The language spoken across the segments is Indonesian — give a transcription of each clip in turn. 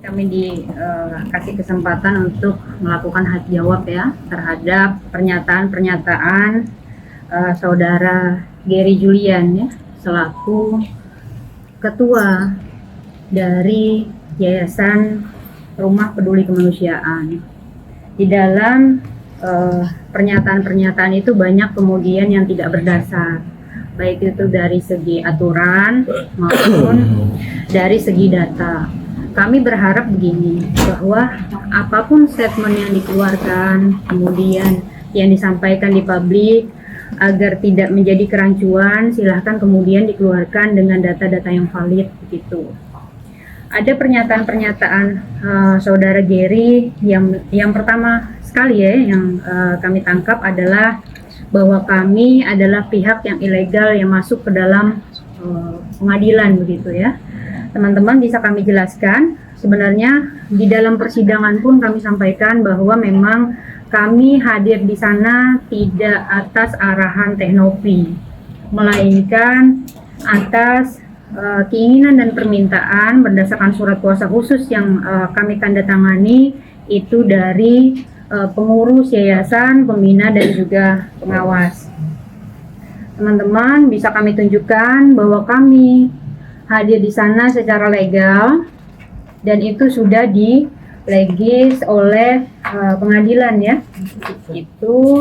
Kami dikasih kesempatan untuk melakukan hak jawab ya terhadap pernyataan-pernyataan saudara Gary Julian ya selaku ketua dari Yayasan Rumah Peduli Kemanusiaan. Di dalam pernyataan-pernyataan itu banyak kemudian yang tidak berdasar, baik itu dari segi aturan maupun dari segi data. Kami berharap begini, bahwa apapun statement yang dikeluarkan, kemudian yang disampaikan di publik, agar tidak menjadi kerancuan, silahkan kemudian dikeluarkan dengan data-data yang valid begitu. Ada pernyataan-pernyataan saudara Gary yang pertama sekali ya yang kami tangkap adalah bahwa kami adalah pihak yang ilegal yang masuk ke dalam pengadilan begitu ya. Teman-teman bisa kami jelaskan, sebenarnya di dalam persidangan pun kami sampaikan bahwa memang kami hadir di sana tidak atas arahan Teknopi, melainkan atas keinginan dan permintaan berdasarkan surat kuasa khusus yang kami tanda tangani itu dari pengurus yayasan, pembina dan juga pengawas. Teman-teman bisa kami tunjukkan bahwa kami hadir di sana secara legal dan itu sudah dilegis oleh pengadilan ya. Itu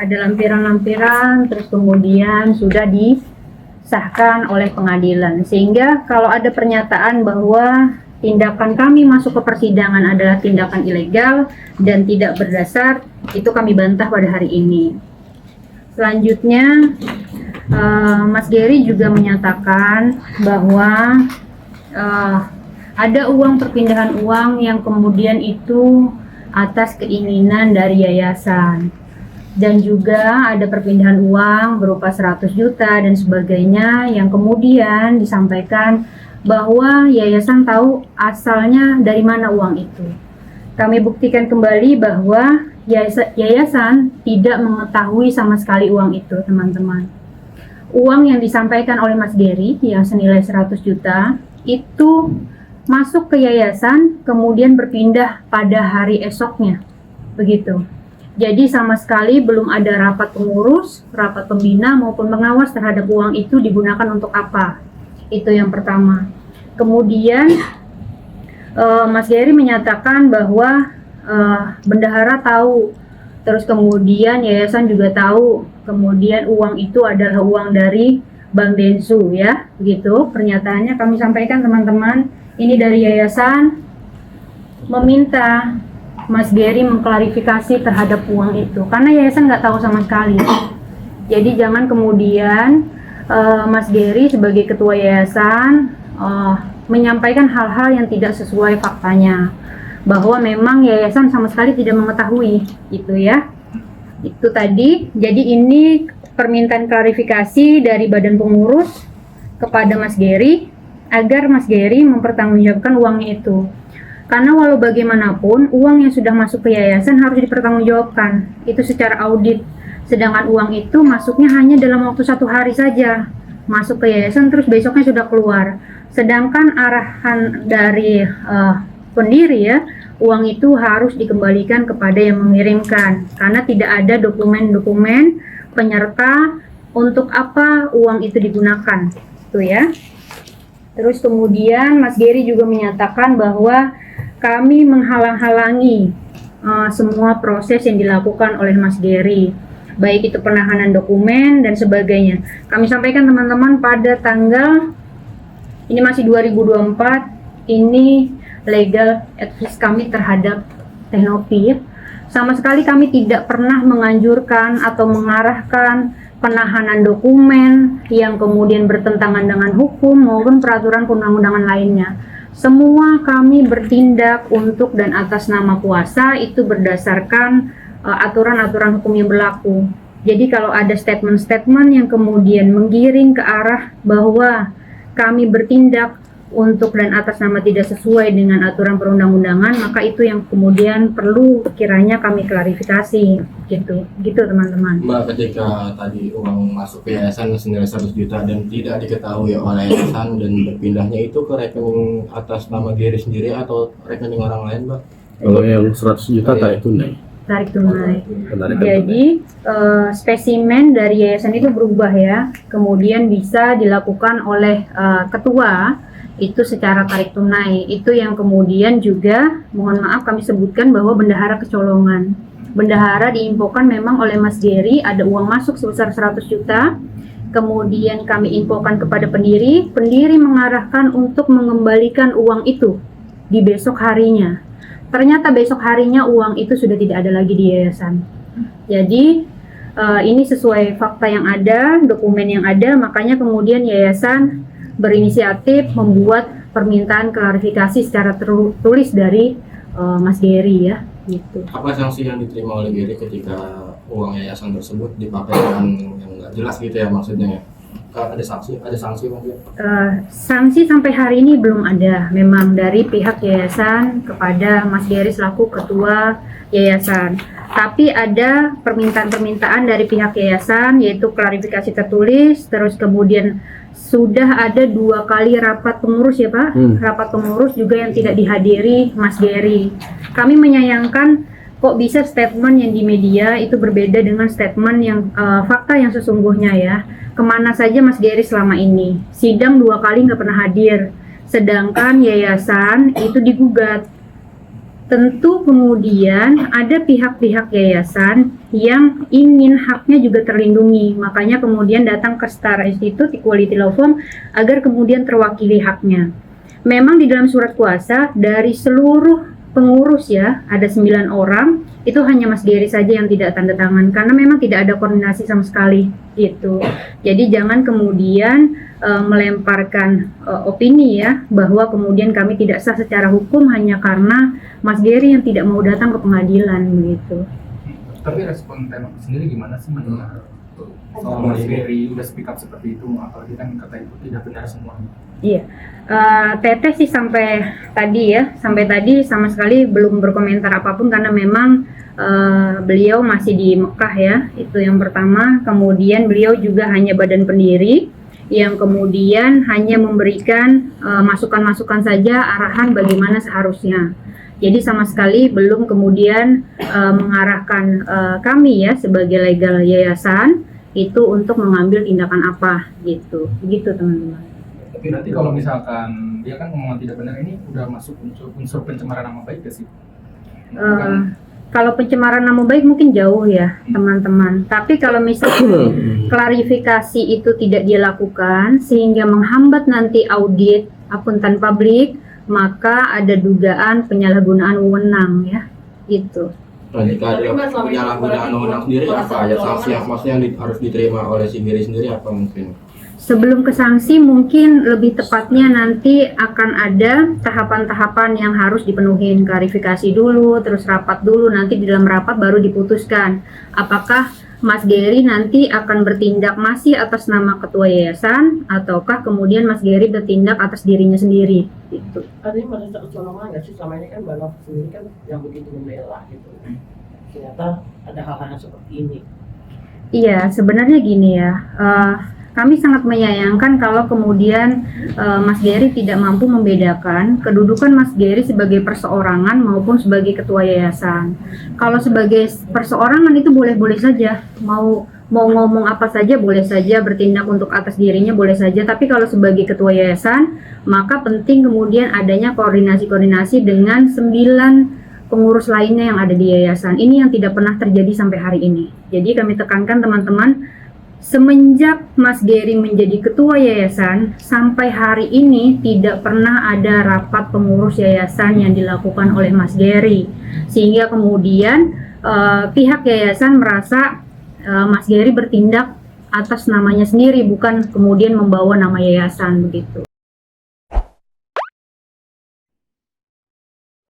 ada lampiran-lampiran terus kemudian sudah disahkan oleh pengadilan, sehingga kalau ada pernyataan bahwa tindakan kami masuk ke persidangan adalah tindakan ilegal dan tidak berdasar, itu kami bantah pada hari ini. Selanjutnya Mas Gary juga menyatakan bahwa ada uang perpindahan uang yang kemudian itu atas keinginan dari yayasan, dan juga ada perpindahan uang berupa 100 juta dan sebagainya yang kemudian disampaikan bahwa yayasan tahu asalnya dari mana uang itu. Kami buktikan kembali bahwa yayasan tidak mengetahui sama sekali uang itu, teman-teman. Uang yang disampaikan oleh Mas Gary yang senilai 100 juta itu masuk ke yayasan kemudian berpindah pada hari esoknya, begitu. Jadi sama sekali belum ada rapat pengurus, rapat pembina maupun pengawas terhadap uang itu digunakan untuk apa. Itu yang pertama. Kemudian Mas Gary menyatakan bahwa bendahara tahu, terus kemudian yayasan juga tahu, kemudian uang itu adalah uang dari Bank Densu ya, begitu pernyataannya. Kami sampaikan teman-teman, ini dari yayasan meminta Mas Gary mengklarifikasi terhadap uang itu, karena yayasan nggak tahu sama sekali. Jadi jangan kemudian Mas Gary sebagai ketua yayasan menyampaikan hal-hal yang tidak sesuai faktanya, bahwa memang yayasan sama sekali tidak mengetahui itu ya. Itu tadi. Jadi ini permintaan klarifikasi dari badan pengurus kepada Mas Gary agar Mas Gary mempertanggungjawabkan uangnya itu. Karena walau bagaimanapun uang yang sudah masuk ke yayasan harus dipertanggungjawabkan, itu secara audit. Sedangkan uang itu masuknya hanya dalam waktu 1 hari saja, masuk ke yayasan terus besoknya sudah keluar. Sedangkan arahan dari pendiri ya, uang itu harus dikembalikan kepada yang mengirimkan, karena tidak ada dokumen-dokumen penyerta untuk apa uang itu digunakan, itu ya. Terus kemudian Mas Gary juga menyatakan bahwa kami menghalang-halangi semua proses yang dilakukan oleh Mas Gary, baik itu penahanan dokumen dan sebagainya. Kami sampaikan teman-teman pada tanggal ini masih 2024, ini legal advice kami terhadap Teknopi. Sama sekali kami tidak pernah menganjurkan atau mengarahkan penahanan dokumen yang kemudian bertentangan dengan hukum maupun peraturan perundang-undangan lainnya. Semua kami bertindak untuk dan atas nama kuasa, itu berdasarkan aturan-aturan hukum yang berlaku. Jadi kalau ada statement-statement yang kemudian menggiring ke arah bahwa kami bertindak untuk dan atas nama tidak sesuai dengan aturan perundang-undangan, maka itu yang kemudian perlu kiranya kami klarifikasi gitu teman-teman. Mbak, ketika tadi uang masuk ke yayasan senilai 100 juta dan tidak diketahui oleh yayasan dan berpindahnya itu ke rekening atas nama Gary sendiri atau rekening orang lain, Mbak? Kalau yang 100 juta tarik tunai. Tarik tunai. Penarikan Jadi spesimen dari yayasan itu berubah ya, kemudian bisa dilakukan oleh ketua itu secara tarik tunai. Itu yang kemudian juga mohon maaf kami sebutkan bahwa bendahara kecolongan. Bendahara diinfokan memang oleh Mas Gary ada uang masuk sebesar 100 juta. Kemudian kami infokan kepada pendiri mengarahkan untuk mengembalikan uang itu di besok harinya. Ternyata besok harinya uang itu sudah tidak ada lagi di yayasan. Jadi ini sesuai fakta yang ada, dokumen yang ada, makanya kemudian yayasan berinisiatif membuat permintaan klarifikasi secara tertulis dari Mas Gary ya. Gitu. Apa sanksi yang diterima oleh Gary ketika uang yayasan tersebut dipakai dengan yang nggak jelas gitu ya maksudnya ya? Ada sanksi mungkin? Sanksi sampai hari ini belum ada memang dari pihak yayasan kepada Mas Gary selaku ketua yayasan. Tapi ada permintaan-permintaan dari pihak yayasan yaitu klarifikasi tertulis, terus kemudian sudah ada 2 kali rapat pengurus ya Pak, rapat pengurus juga yang tidak dihadiri Mas Gary. Kami menyayangkan kok bisa statement yang di media itu berbeda dengan statement yang fakta yang sesungguhnya ya. Kemana saja Mas Gary selama ini? Sidang 2 kali nggak pernah hadir, sedangkan yayasan itu digugat. Tentu kemudian ada pihak-pihak yayasan yang ingin haknya juga terlindungi, makanya kemudian datang ke Setara Institute Equality Law Firm agar kemudian terwakili haknya. Memang di dalam surat kuasa dari seluruh pengurus ya, ada 9 orang, itu hanya Mas Gary saja yang tidak tanda tangan karena memang tidak ada koordinasi sama sekali gitu. Jadi jangan kemudian melemparkan opini ya bahwa kemudian kami tidak sah secara hukum hanya karena Mas Gary yang tidak mau datang ke pengadilan begitu. Tapi respon Temak sendiri gimana sih mendengar soal Mas Gary udah speak up seperti itu, apalagi kan kata itu tidak benar semuanya? Iya, Teteh sih sampai tadi sama sekali belum berkomentar apapun karena memang beliau masih di Mekah ya, itu yang pertama. Kemudian beliau juga hanya badan pendiri yang kemudian hanya memberikan masukan-masukan saja, arahan bagaimana seharusnya. Jadi sama sekali belum kemudian mengarahkan kami ya sebagai legal yayasan itu untuk mengambil tindakan apa gitu teman-teman. Tapi nanti kalau misalkan dia kan ngomong tidak benar, ini udah masuk unsur pencemaran nama baik gak sih? Kalau pencemaran nama baik mungkin jauh ya teman-teman. Tapi kalau misalnya klarifikasi itu tidak dilakukan sehingga menghambat nanti audit akuntan publik, maka ada dugaan penyalahgunaan wewenang ya gitu. Nah, jika ada penyalahgunaan wewenang sendiri apa ya sanksi yang maksudnya harus diterima oleh si Gary sendiri apa mungkin? Sebelum ke sanksi mungkin lebih tepatnya nanti akan ada tahapan-tahapan yang harus dipenuhi, klarifikasi dulu, terus rapat dulu, nanti di dalam rapat baru diputuskan apakah Mas Gary nanti akan bertindak masih atas nama ketua yayasan ataukah kemudian Mas Gary bertindak atas dirinya sendiri gitu. Artinya merasa kecolongan nggak sih selama ini kan Mbak Nov sendiri kan yang begitu membela gitu, ternyata ada hal-hal seperti ini. Iya sebenarnya gini ya, kami sangat menyayangkan kalau kemudian Mas Gary tidak mampu membedakan kedudukan Mas Gary sebagai perseorangan maupun sebagai ketua yayasan. Kalau sebagai perseorangan itu boleh-boleh saja, mau ngomong apa saja boleh saja, bertindak untuk atas dirinya boleh saja. Tapi kalau sebagai ketua yayasan, maka penting kemudian adanya koordinasi dengan 9 pengurus lainnya yang ada di yayasan. Ini yang tidak pernah terjadi sampai hari ini. Jadi kami tekankan teman-teman, semenjak Mas Gary menjadi ketua yayasan sampai hari ini tidak pernah ada rapat pengurus yayasan yang dilakukan oleh Mas Gary, sehingga kemudian pihak yayasan merasa Mas Gary bertindak atas namanya sendiri bukan kemudian membawa nama yayasan begitu.